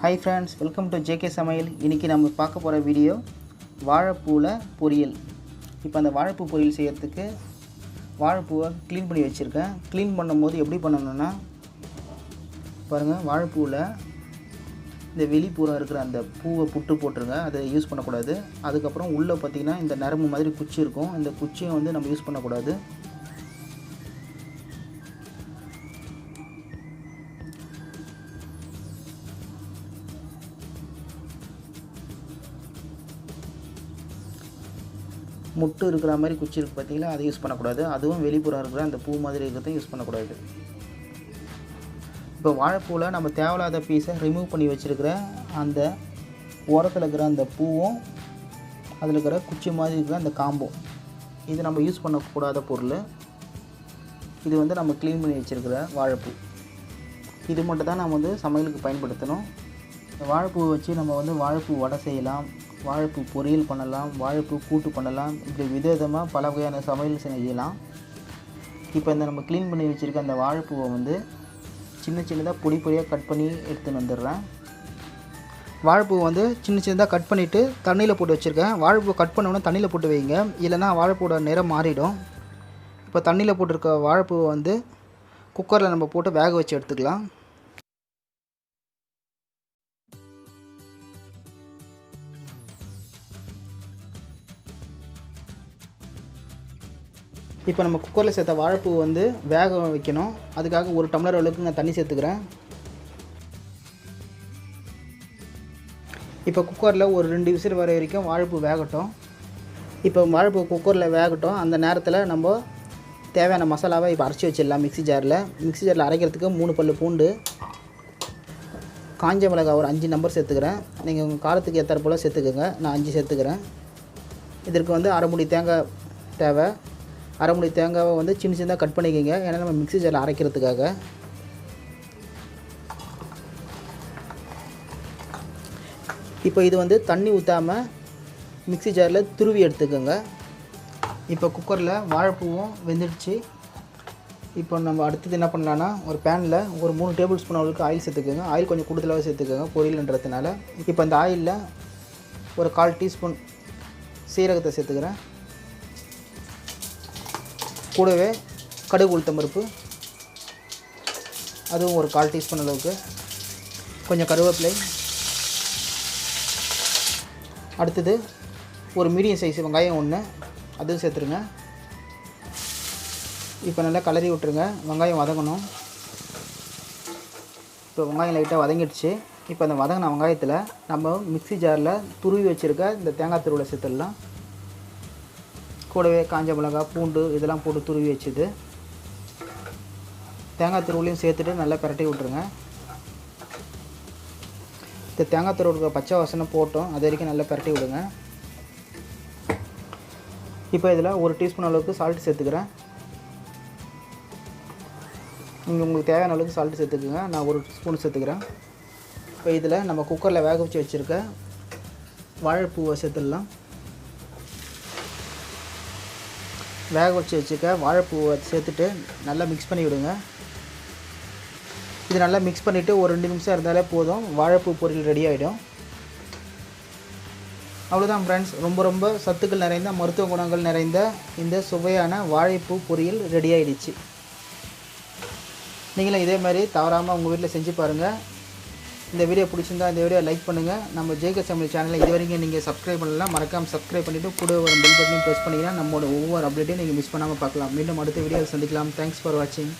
Hi friends, welcome to JK Samayal. இன்னைக்கு நம்ம பார்க்க போற வீடியோ வாழைப்பூல பொரியல். இப்போ அந்த வாழைப்பூ பொரியல் செய்யிறதுக்கு வாழைப்பூவை க்ளீன் பண்ணி வச்சிருக்கேன். க்ளீன் பண்ணும்போது எப்படி பண்ணனும்னா பாருங்க, வாழைப்பூல இந்த வெளி பூரா இருக்கிற அந்த பூவை புட்டு போட்டுருங்க. அதை யூஸ் பண்ண கூடாது. அதுக்கு அப்புறம் உள்ள பாத்தீங்கன்னா இந்த நரம்பு மாதிரி குச்சி இருக்கும். இந்த குச்சியை வந்து நம்ம யூஸ் பண்ண கூடாது. முட்டு இருக்கிற மாதிரி குச்சி இருக்கு பாத்தீங்களா, அதை யூஸ் பண்ணக்கூடாது. அதுவும் வெளிப்புறம் இருக்கிற அந்த பூ மாதிரி இருக்கிறத யூஸ் பண்ணக்கூடாது. இப்போ வாழைப்பூவில் நம்ம தேவையில்லாத பீஸை ரிமூவ் பண்ணி வச்சுருக்கிற அந்த ஓரத்தில் இருக்கிற அந்த பூவும் அதில் இருக்கிற குச்சி மாதிரி இருக்கிற அந்த காம்பும், இது நம்ம யூஸ் பண்ணக்கூடாத பொருள். இது வந்து நம்ம க்ளீன் பண்ணி வச்சுருக்கிற வாழைப்பூ. இது மட்டும் தான் நம்ம வந்து சமையலுக்கு பயன்படுத்தணும். இந்த வாழைப்பூவை வச்சு நம்ம வந்து வாழைப்பூ வடை செய்யலாம், வாழைப்பூ பொரியல் பண்ணலாம், வாழைப்பூ கூட்டு பண்ணலாம். இப்படி விதவிதமாக பல வகையான சமையல் செய்யலாம். இப்போ இந்த நம்ம க்ளீன் பண்ணி வச்சுருக்க அந்த வாழைப்பூவை வந்து சின்ன சின்னதாக பொடி பொடியாக கட் பண்ணி எடுத்துன்னு வந்துடுறேன். வாழைப்பூவை வந்து சின்ன சின்னதாக கட் பண்ணிவிட்டு தண்ணியில் போட்டு வச்சுருக்கேன். வாழைப்பூவை கட் பண்ணோன்னா தண்ணியில் போட்டு வைங்க, இல்லைனா வாழைப்பூவோட நிறம் மாறிடும். இப்போ தண்ணியில் போட்டிருக்க வாழைப்பூவை வந்து குக்கரில் நம்ம போட்டு வேக வச்சு எடுத்துக்கலாம். இப்போ நம்ம குக்கரில் சேர்த்த வாழைப்பூ வந்து வேக வைக்கணும். அதுக்காக 1 டம்ளர் அளவுக்கு நான் தண்ணி சேர்த்துக்கிறேன். இப்போ குக்கரில் ஒரு 2 விசில் வர வரைக்கும் வாழைப்பூ வேகட்டும். இப்போ வாழைப்பூ குக்கரில் வேகட்டும். அந்த நேரத்தில் நம்ம தேவையான மசாலாவை இப்போ அரைச்சி வச்சிடலாம். மிக்ஸி ஜாரில் அரைக்கிறதுக்கு 3 பல்லு பூண்டு, காஞ்ச மிளகாய் ஒரு 5 நம்பர் சேர்த்துக்கிறேன். நீங்கள் உங்கள் காரத்துக்கு ஏற்ற போல் சேர்த்துக்கோங்க. நான் 5 சேர்த்துக்கிறேன். இதற்கு வந்து அரை மூடி தேங்காய் தேவை. அரை மூடி தேங்காவை வந்து சின்ன சின்னதாக கட் பண்ணிக்கோங்க, ஏன்னா நம்ம மிக்ஸி ஜாரில் அரைக்கிறதுக்காக. இப்போ இது வந்து தண்ணி ஊற்றாமல் மிக்ஸி ஜாரில் துருவி எடுத்துக்கோங்க. இப்போ குக்கரில் வாழைப்பூவும் வெந்துடுச்சு. இப்போ நம்ம அடுத்தது என்ன பண்ணலான்னா, ஒரு பேனில் ஒரு 3 டேபிள் ஸ்பூன் அளவுக்கு ஆயில் சேர்த்துக்கோங்க. ஆயில் கொஞ்சம் கூடுதலாக சேர்த்துக்கோங்க பொரியல்ன்றதுனால. இப்போ அந்த ஆயிலில் ஒரு 1/4 டீஸ்பூன் சீரகத்தை சேர்த்துக்கிறேன். கூடவே கடுகு உளுத்தம் பருப்பு, அதுவும் ஒரு 1/4 டீஸ்பூன் அளவுக்கு, கொஞ்சம் கருவேப்பிலை. அடுத்தது ஒரு மீடியம் சைஸ் வெங்காயம் 1, அதுவும் சேர்த்துருங்க. இப்போ நல்லா கலரி விட்டுருங்க. வெங்காயம் வதங்கணும். இப்போ வெங்காயம் லைட்டாக வதங்கிடுச்சு. இப்போ அந்த வதங்கின வெங்காயத்தில் நம்ம மிக்ஸி ஜாரில் துருவி வச்சுருக்க இந்த தேங்காய் துருவலை சேர்த்துடலாம். கூடவே காஞ்ச மிளகாய், பூண்டு இதெல்லாம் போட்டு துருவி வச்சுது தேங்காய் துருவலையும் சேர்த்துட்டு நல்லா பிரட்டி விட்ருங்க. இந்த தேங்காய் துருவலுக்கு பச்சை வாசனை போட்டோம், அது வரைக்கும் நல்லா பிரட்டி விடுங்க. இப்போ இதில் 1 டீஸ்பூன் அளவுக்கு சால்ட் சேர்த்துக்கிறேன். நீங்கள் உங்களுக்கு தேவையான அளவுக்கு சால்ட்டு சேர்த்துக்குங்க. நான் 1 ஸ்பூன் சேர்த்துக்கிறேன். இப்போ இதில் நம்ம குக்கரில் வேக வச்சு வச்சுருக்க வாழைப்பூவை சேர்த்துடலாம். வேக வச்சு வச்சுக்க வாழைப்பூவை சேர்த்துட்டு நல்லா மிக்ஸ் பண்ணி விடுங்க. இது நல்லா மிக்ஸ் பண்ணிவிட்டு ஒரு 2 நிமிஷம் இருந்தாலே போதும், வாழைப்பூ பொரியல் ரெடி ஆகிடும். அவ்வளோதான் ஃப்ரெண்ட்ஸ், ரொம்ப சத்துக்கள் நிறைந்த, மருத்துவ குணங்கள் நிறைந்த இந்த சுவையான வாழைப்பூ பொரியல் ரெடி ஆகிடுச்சு. நீங்களும் இதே மாதிரி தவறாமல் உங்கள் வீட்டில் செஞ்சு பாருங்கள். இந்த வீடியோ பிடிச்சிருந்தா இந்த வீடியோ லைக் பண்ணுங்கள். நம்ம ஜேகே சமையல் சேனலை இது வரைக்கும் நீங்கள் சப்ஸ்கிரைப் பண்ணலாம், மறக்காமல் சப்ஸ்கிரைப் பண்ணிவிட்டு கூட ஒரு பெல் பட்டனையும் ப்ரெஸ் பண்ணிங்கன்னா நம்மளோட ஒவ்வொரு அப்டேட்டையும் நீங்கள் மிஸ் பண்ணாமல் பார்க்கலாம். மீண்டும் அடுத்த வீடியோவில் சந்திக்கலாம். தேங்க்ஸ் ஃபார் வாட்சிங்.